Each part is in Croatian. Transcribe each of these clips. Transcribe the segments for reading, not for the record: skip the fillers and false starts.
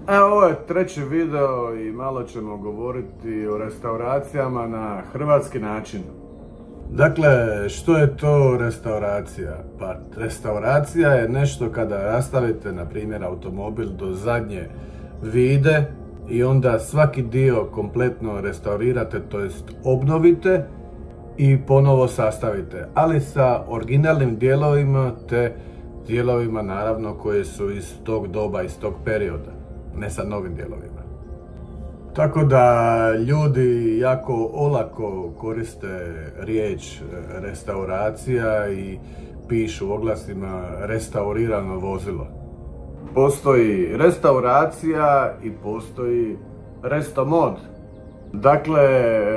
Ovo je treći video i malo ćemo govoriti o restauracijama na hrvatski način. Dakle, što je to restauracija? Pa restauracija je nešto kada rastavite, na primjer, automobil do zadnje vide i onda svaki dio kompletno restaurirate, to jest obnovite i ponovo sastavite, ali sa originalnim dijelovima te dijelovima naravno koji su iz tog doba, iz tog perioda, ne sa novim dijelovima. Tako da ljudi jako olako koriste riječ restauracija i pišu u oglasima restaurirano vozilo. Postoji restauracija i postoji restomod. Dakle,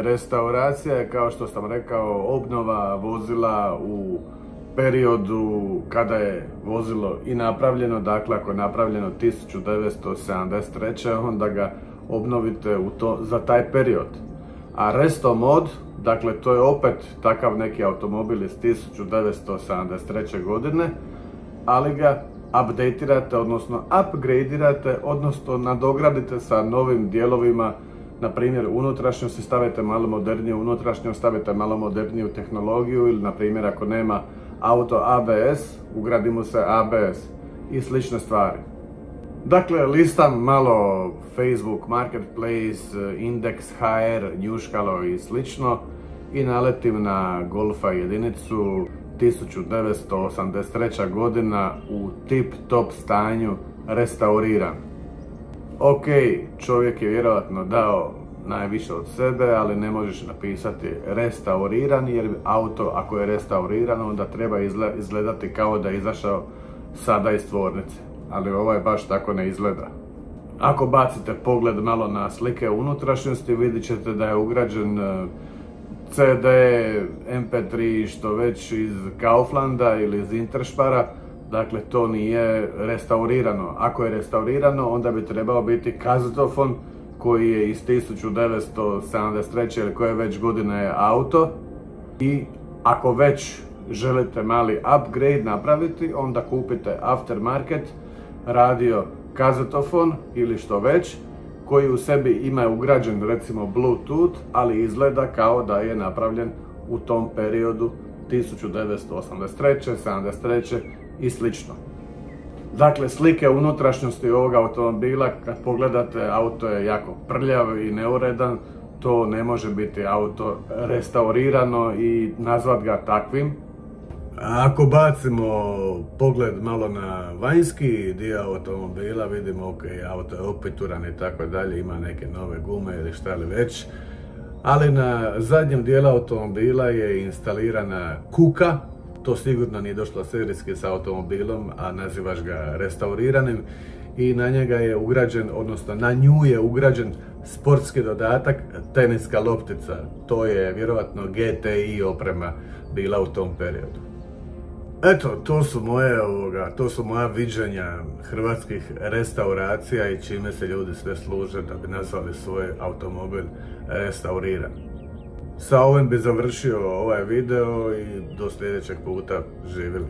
restauracija je, kao što sam rekao, obnova vozila u periodu kada je vozilo i napravljeno. Dakle, ako je napravljeno 1973. onda ga obnovite za taj period. A restomod, dakle, to je opet takav neki automobil iz 1973. godine, ali ga updateirate, odnosno upgradeirate, odnosno nadogradite sa novim dijelovima. Na primjer, unutrašnjosti stavite malo moderniju unutrašnjost, stavite malo moderniju tehnologiju, ili na primjer ako nema auto ABS, ugradi mu se ABS i slične stvari. Dakle, listam malo Facebook Marketplace, Index HR, Njuškalo i slično i naletim na Golfa jedinicu 1983. godina u tip-top stanju, restauriran. Ok, čovjek je vjerojatno dao najviše od sebe, ali ne možeš napisati restauriran, jer auto ako je restaurirano onda treba izgledati kao da je izašao sada iz tvornice. Ali ovaj baš tako ne izgleda. Ako bacite pogled malo na slike unutrašnjosti, vidit ćete da je ugrađen CD, MP3, što već iz Kauflanda ili iz Interspara. Dakle, to nije restaurirano. Ako je restaurirano, onda bi trebao biti kazetofon koji je iz 1973. ili koje već godine je auto. I ako već želite mali upgrade napraviti, onda kupite aftermarket radio kazetofon ili što već, koji u sebi ima ugrađen recimo Bluetooth, ali izgleda kao da je napravljen u tom periodu 1983. 73. i slično. Dakle, slike unutrašnjosti ovog automobila, kad pogledate, auto je jako prljav i neuredan. To ne može biti auto restaurirano i nazvat ga takvim. Ako bacimo pogled malo na vanjski dio automobila, vidimo ok, auto je opituran i tako dalje, ima neke nove gume ili šta li već. Ali na zadnjem dijelu automobila je instalirana kuka. To sigurno nije došlo serijski sa automobilom, a nazivaš ga restauriranim. I na njega je ugrađen, odnosno na nju je ugrađen sportski dodatak, teniska loptica. To je vjerojatno GTI oprema bila u tom periodu. Eto, to su moja viđenja hrvatskih restauracija i čime se ljudi sve služe da bi nazvali svoj automobil restauriran. Sa ovim bi završio ovaj video i do sljedećeg puta, živjeli.